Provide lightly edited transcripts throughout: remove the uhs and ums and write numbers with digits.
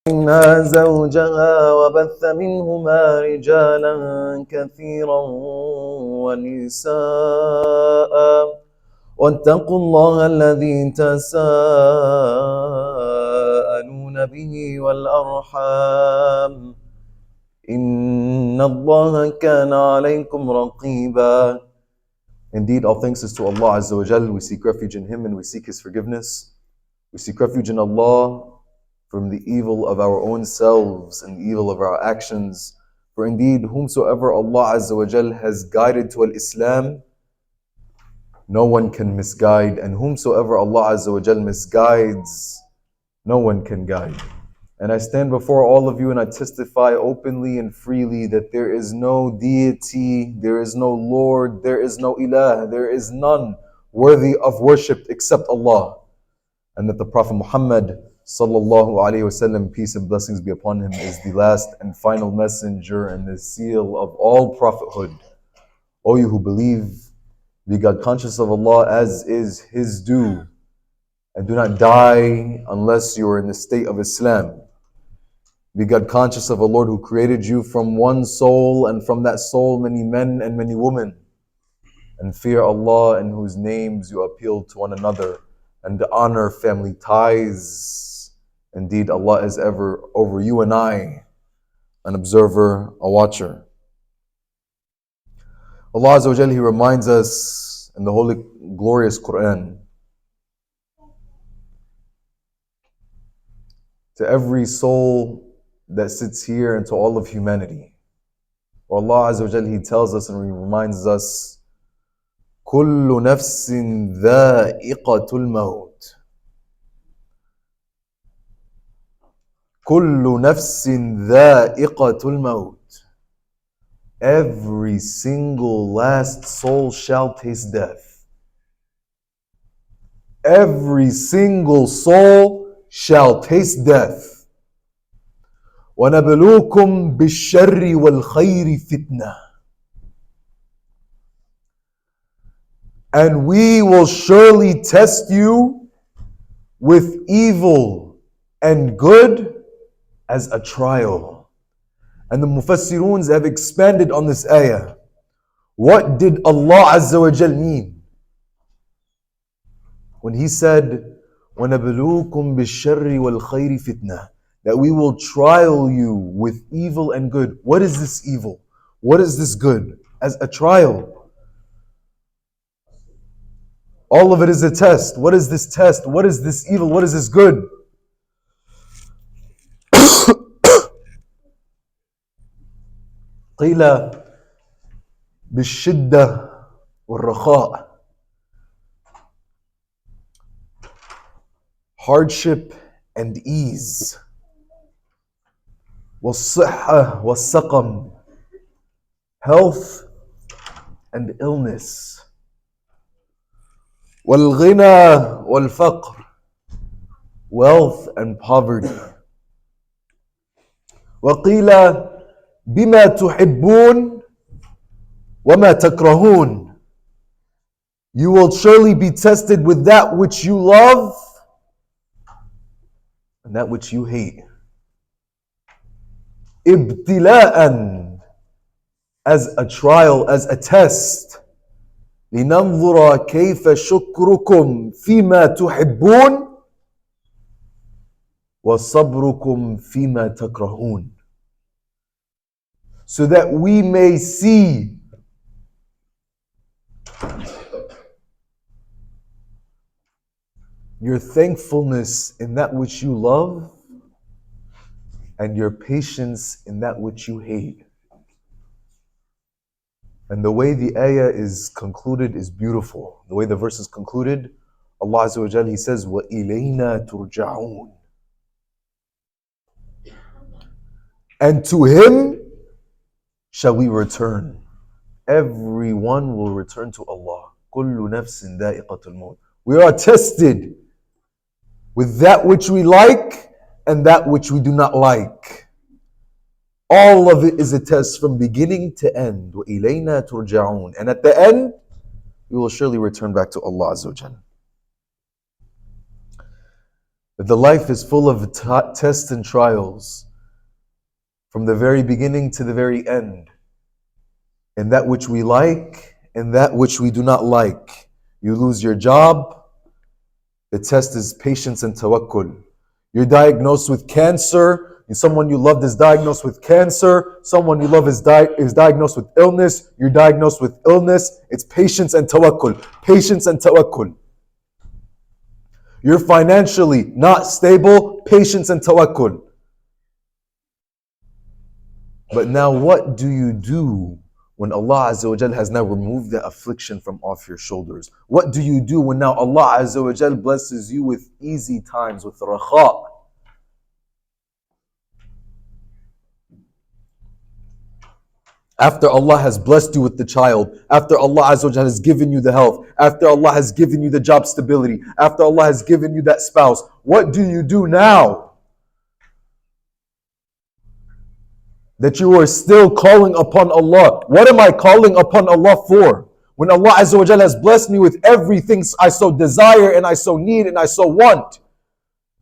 منها زوجها وبث منهما رجالا كثيرا ونساء واتقوا الله الذي تساءلون به والأرحام إن الله كان عليكم رقيبا. Indeed, all thanks is to Allah Azza wa Jal. We seek refuge in Him and we seek His forgiveness. We seek refuge in Allah from the evil of our own selves and the evil of our actions. For indeed, whomsoever Allah Azza wa Jal has guided to Al-Islam, no one can misguide. And whomsoever Allah Azza wa Jal misguides, no one can guide. And I stand before all of you and I testify openly and freely that there is no deity, there is no Lord, there is no ilah, there is none worthy of worship except Allah. And that the Prophet Muhammad sallallahu alaihi wasallam, peace and blessings be upon him, is the last and final messenger and the seal of all prophethood. O you who believe, be God conscious of Allah as is His due, and do not die unless you are in the state of Islam. Be God conscious of a Lord who created you from one soul, and from that soul many men and many women. And fear Allah in whose names you appeal to one another, and honor family ties. Indeed, Allah is ever over you and I, an observer, a watcher. Allah Azza wa Jalla, He reminds us in the holy, glorious Quran, to every soul that sits here and to all of humanity. For Allah Azza wa Jalla, He tells us and He reminds us, كل نفس ذائقة الموت. كل نفس ذائقة الموت. Every single last soul shall taste death. Every single soul shall taste death. وَنَبْلُوكُمْ بِالشَّرِّ وَالْخَيْرِ فِتْنَةً. And we will surely test you with evil and good as a trial. And the Mufassiruns have expanded on this ayah. What did Allah Azza wa Jal mean when He said, وَنَبْلُوكُمْ بِالشَّرِّ وَالْخَيْرِ فِتْنَةً? That we will trial you with evil and good. What is this evil? What is this good? As a trial. All of it is a test. What is this test? What is this evil? What is this good? قيل بالشدة والرخاء. Hardship and ease. والصحة والسقم. Health and illness. والغنى والفقر. Wealth and poverty. وقيل بما تحبون وما تكرهون. You will surely be tested with that which you love and that which you hate. ابتلاء, as a trial, as a test. لننظر كيف شكركم فيما تحبون وصبركم فيما تكرهون. So that we may see your thankfulness in that which you love and your patience in that which you hate. And the way the ayah is concluded is beautiful. The way the verse is concluded, Allah Azza wa Jalla, He says, وَإِلَيْنَا تُرْجَعُونَ. And to Him shall we return. Everyone will return to Allah. كُلُّ نَفْسٍ ذَائِقَةُ الْمَوْتِ. We are tested with that which we like and that which we do not like. All of it is a test from beginning to end. وَإِلَيْنَا تُرْجَعُونَ. And at the end, we will surely return back to Allah Azza wa Jalla. That the life is full of tests and trials from the very beginning to the very end. And that which we like and that which we do not like. You lose your job, the test is patience and tawakkul. You're diagnosed with cancer, and someone you loved is diagnosed with cancer, someone you love is diagnosed with illness, you're diagnosed with illness, it's patience and tawakkul. Patience and tawakkul. You're financially not stable, patience and tawakkul. But now what do you do when Allah Azza wa Jal has now removed the affliction from off your shoulders? What do you do when now Allah Azza wa Jal blesses you with easy times, with raha? After Allah has blessed you with the child, after Allah Azza wa Jal has given you the health, after Allah has given you the job stability, after Allah has given you that spouse, what do you do now? That you are still calling upon Allah. What am I calling upon Allah for? When Allah Azza wa Jal has blessed me with everything I so desire and I so need and I so want.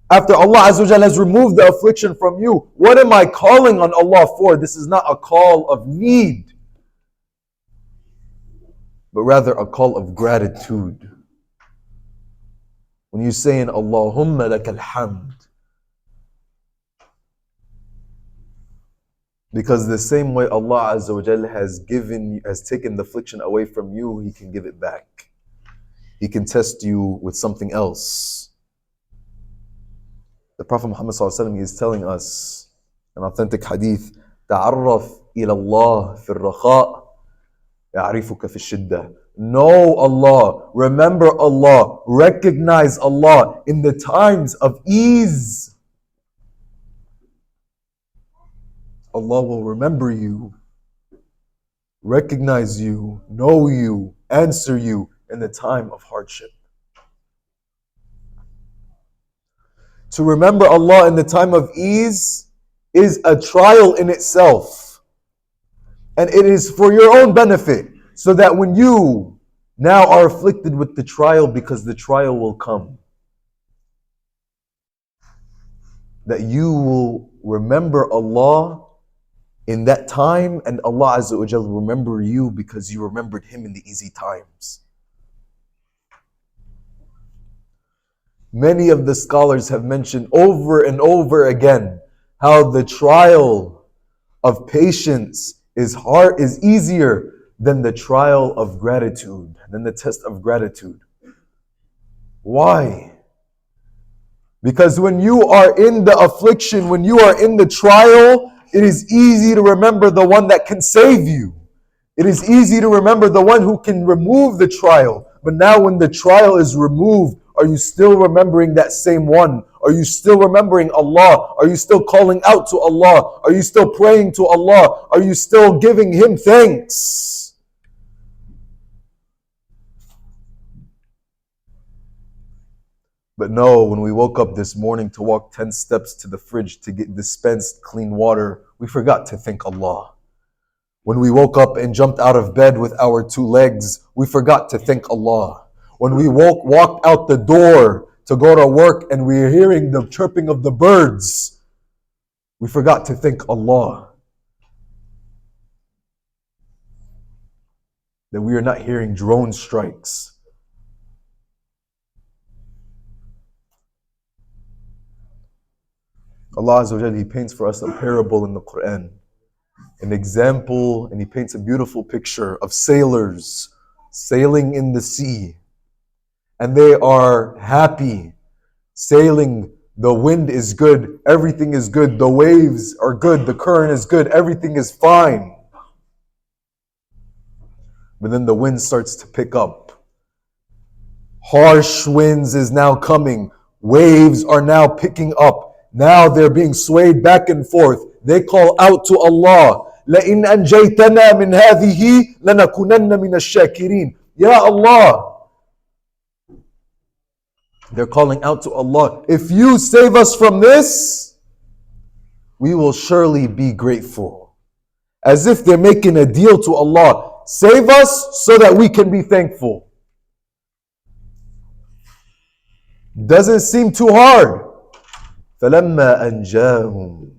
After Allah Azza wa Jal has removed the affliction from you, what am I calling on Allah for? This is not a call of need, but rather a call of gratitude. When you say in Allahumma lakal hamd, because the same way Allah Azza wa Jal has taken the affliction away from you, He can give it back. He can test you with something else. The Prophet Muhammad ﷺ is telling us an authentic hadith, تعرف إلى الله في الرخاء يعرفك في الشدة. Know Allah, remember Allah, recognize Allah in the times of ease. Allah will remember you, recognize you, know you, answer you in the time of hardship. To remember Allah in the time of ease is a trial in itself. And it is for your own benefit, so that when you now are afflicted with the trial, because the trial will come, that you will remember Allah in that time, and Allah Azza wa Jal will remember you because you remembered Him in the easy times. Many of the scholars have mentioned over and over again how the trial of patience is easier than the trial of gratitude, than the test of gratitude. Why? Because when you are in the affliction, when you are in the trial, it is easy to remember the one that can save you. It is easy to remember the one who can remove the trial. But now when the trial is removed, are you still remembering that same one? Are you still remembering Allah? Are you still calling out to Allah? Are you still praying to Allah? Are you still giving Him thanks? But no, when we woke up this morning to walk 10 steps to the fridge to get dispensed clean water, we forgot to thank Allah. When we woke up and jumped out of bed with our two legs, we forgot to thank Allah. When we walked out the door to go to work and we were hearing the chirping of the birds, we forgot to thank Allah. That we are not hearing drone strikes. Allah Azza wa Jalla, He paints for us a parable in the Quran, an example, and He paints a beautiful picture of sailors sailing in the sea. And they are happy, sailing, the wind is good, everything is good, the waves are good, the current is good, everything is fine. But then the wind starts to pick up. Harsh winds is now coming. Waves are now picking up. Now they're being swayed back and forth. They call out to Allah, لَإِنْ أَنْجَيْتَنَا مِنْ هَذِهِ لَنَكُنَنَّ مِنَ الشَّاكِرِينَ. Ya Allah. They're calling out to Allah, if you save us from this, we will surely be grateful. As if they're making a deal to Allah. Save us so that we can be thankful. Doesn't seem too hard. فَلَمَّا أَنْجَاهُمْ,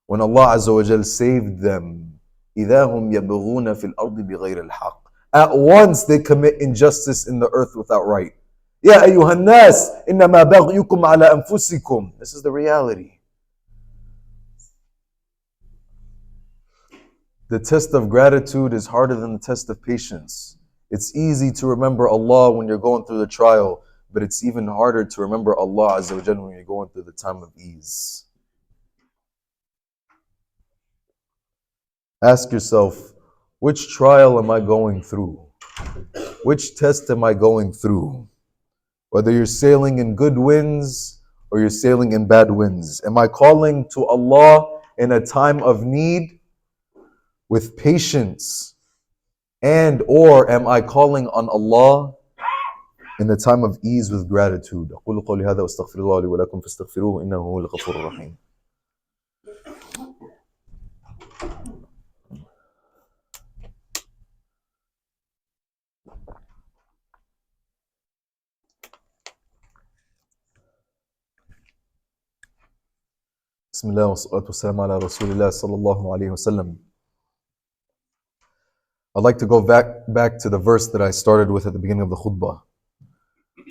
when Allah Azza wa Jal saved them, إِذَا هُمْ يَبْغُونَ فِي الْأَرْضِ بِغَيْرِ الْحَقِّ, at once they commit injustice in the earth without right. يَا أَيُّهَا النَّاسِ إِنَّمَا بَغْيُكُمْ عَلَى أَنفُسِكُمْ. This is the reality. The test of gratitude is harder than the test of patience. It's easy to remember Allah when you're going through the trial, but it's even harder to remember Allah Azza wa Jalla when you're going through the time of ease. Ask yourself, which trial am I going through? Which test am I going through? Whether you're sailing in good winds or you're sailing in bad winds. Am I calling to Allah in a time of need with patience? And or am I calling on Allah in the time of ease with gratitude? أقول قولي هذا واستغفر الله لي ولكم فاستغفروه إنه هو الغفور الرحيم. بسم الله والصلاة والسلام على رسول الله صلى الله عليه وسلم. I'd like to go back to the verse that I started with at the beginning of the khutbah.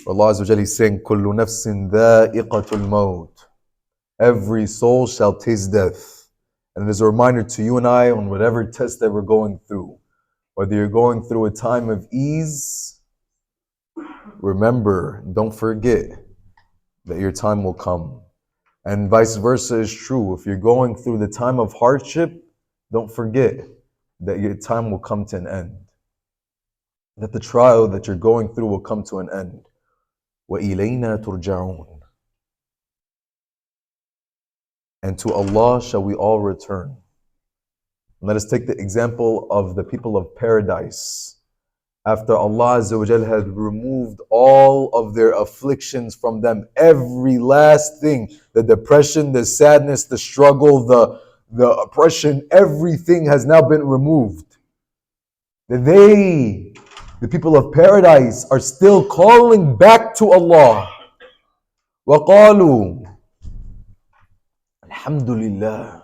Allah Azza wa Jalla is saying, كُلُّ نَفْسٍ ذَائِقَةُ الْمَوْتِ. Every soul shall taste death. And it is a reminder to you and I on whatever test that we're going through. Whether you're going through a time of ease, remember, don't forget that your time will come. And vice versa is true. If you're going through the time of hardship, don't forget that your time will come to an end. That the trial that you're going through will come to an end. وَإِلَيْنَا تُرْجَعُونَ. And to Allah shall we all return. Let us take the example of the people of paradise. After Allah Azza wa Jal had removed all of their afflictions from them, every last thing, the depression, the sadness, the struggle, the oppression, everything has now been removed. They, the people of paradise, are still calling back to Allah. وَقَالُوا الحمد لله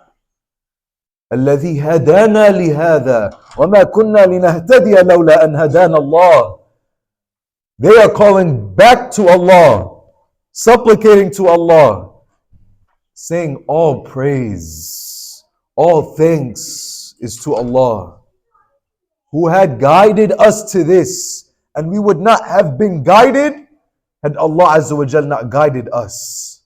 الذي هدانا لهذا وما كنا لنهتدي لولا أن هدانا الله. They are calling back to Allah, supplicating to Allah, saying all praise, all thanks is to Allah, who had guided us to this, and we would not have been guided had Allah Azza wa Jal not guided us.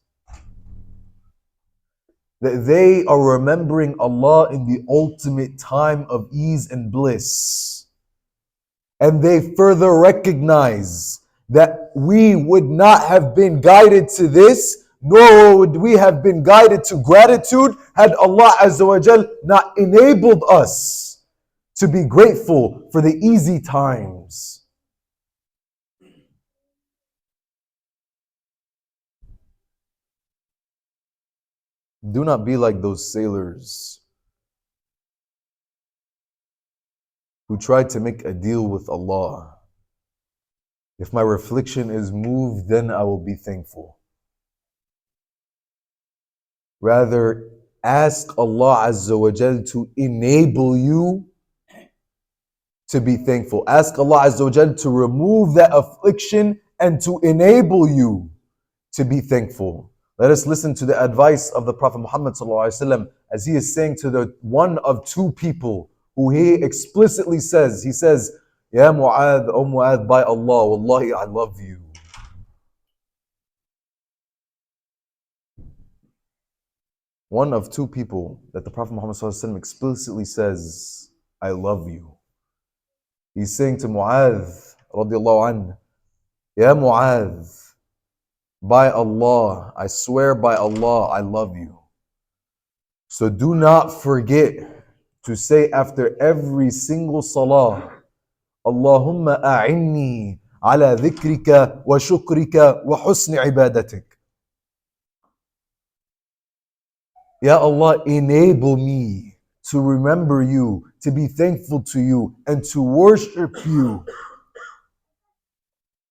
That they are remembering Allah in the ultimate time of ease and bliss. And they further recognize that we would not have been guided to this, nor would we have been guided to gratitude had Allah Azza wa Jal not enabled us to be grateful for the easy times. Do not be like those sailors who tried to make a deal with Allah. If my affliction is moved, then I will be thankful. Rather, ask Allah Azza wa Jal to enable you to be thankful. Ask Allah Azza wa Jal to remove that affliction and to enable you to be thankful. Let us listen to the advice of the Prophet Muhammad ﷺ as he is saying to the one of two people who he explicitly says, he says, Ya Mu'adh, O Mu'adh, by Allah, Wallahi, I love you. One of two people that the Prophet Muhammad ﷺ explicitly says, I love you. He's saying to Mu'adh, radiallahu anhu, Ya Mu'adh, by Allah, I swear by Allah, I love you. So do not forget to say after every single salah, Allahumma a'inni ala dhikrika wa shukrika wa husni ibadatik. Ya Allah, enable me to remember you, to be thankful to you, and to worship you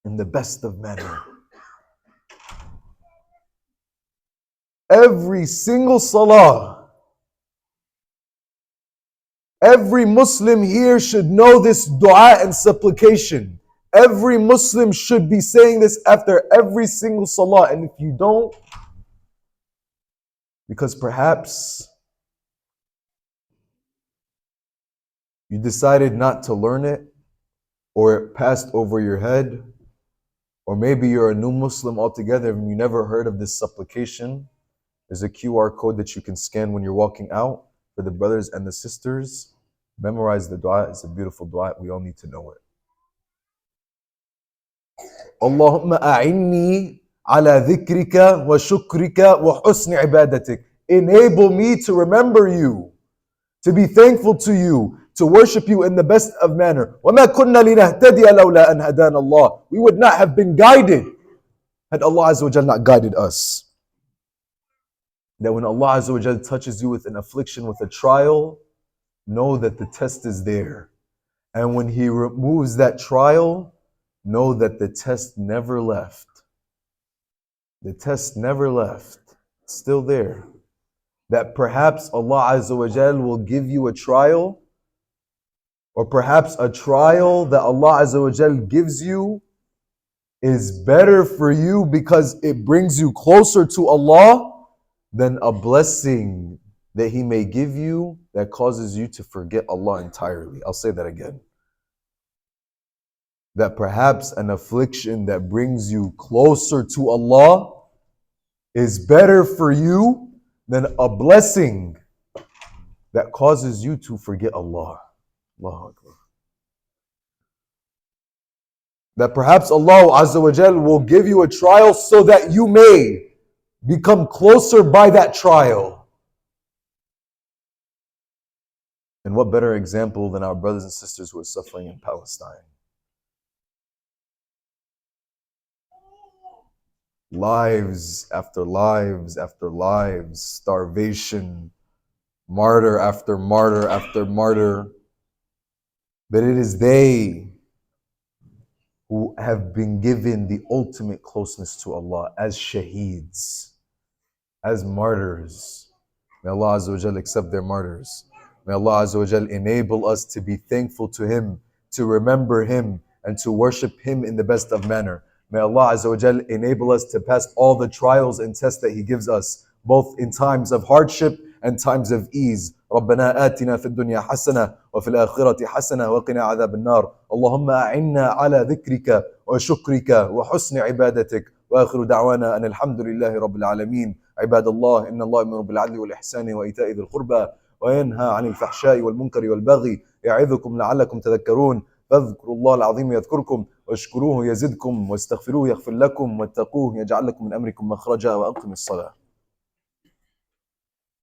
in the best of manner. Every single salah, every Muslim here should know this dua and supplication. Every Muslim should be saying this after every single salah. And if you don't, because perhaps you decided not to learn it, or it passed over your head, or maybe you're a new Muslim altogether and you never heard of this supplication, there's a QR code that you can scan when you're walking out. For the brothers and the sisters, memorize the dua. It's a beautiful dua. We all need to know it. Allahumma a'inni ala dhikrika wa shukrika wa husni ibadatik. Enable me to remember you, to be thankful to you, to worship you in the best of manner. وَمَا كُنَّا لِنَهْتَدِيَ لَوْلَا أَنْ هَدَانَ اللَّهُ. We would not have been guided had Allah Azza wa Jal not guided us. That when Allah Azza wa Jal touches you with an affliction, with a trial, know that the test is there. And when He removes that trial, know that the test never left. The test never left. It's still there. That perhaps Allah Azza wa Jal will give you a trial, or perhaps a trial that Allah Azza wa Jal gives you is better for you because it brings you closer to Allah than a blessing that He may give you that causes you to forget Allah entirely. I'll say that again. That perhaps an affliction that brings you closer to Allah is better for you than a blessing that causes you to forget Allah. Allahu Akbar. That perhaps Allah Azza wa Jal will give you a trial so that you may become closer by that trial. And what better example than our brothers and sisters who are suffering in Palestine? Lives after lives after lives, starvation, martyr after martyr after martyr. But it is they who have been given the ultimate closeness to Allah as shaheeds, as martyrs. May Allah Azza wa Jal accept their martyrs. May Allah Azza wa Jal enable us to be thankful to Him, to remember Him, and to worship Him in the best of manner. May Allah Azza wa Jal enable us to pass all the trials and tests that He gives us, both in times of hardship and times of ease. ربنا آتنا في الدنيا حسنة وفي الآخرة حسنة وقنا عذاب النار. اللهم أعنا على ذكرك وشكرك وحسن عبادتك. وآخر دعوانا أن الحمد لله رب العالمين. عباد الله إن الله يأمر بالعدل والإحسان وإيتاء ذي القربى وينهى عن الفحشاء والمنكر والبغي يعظكم لعلكم تذكرون. فاذكروا الله العظيم يذكركم واشكروه يزدكم واستغفروه يغفر لكم واتقوه يجعل لكم من أمركم مخرجا وأقيموا الصلاة.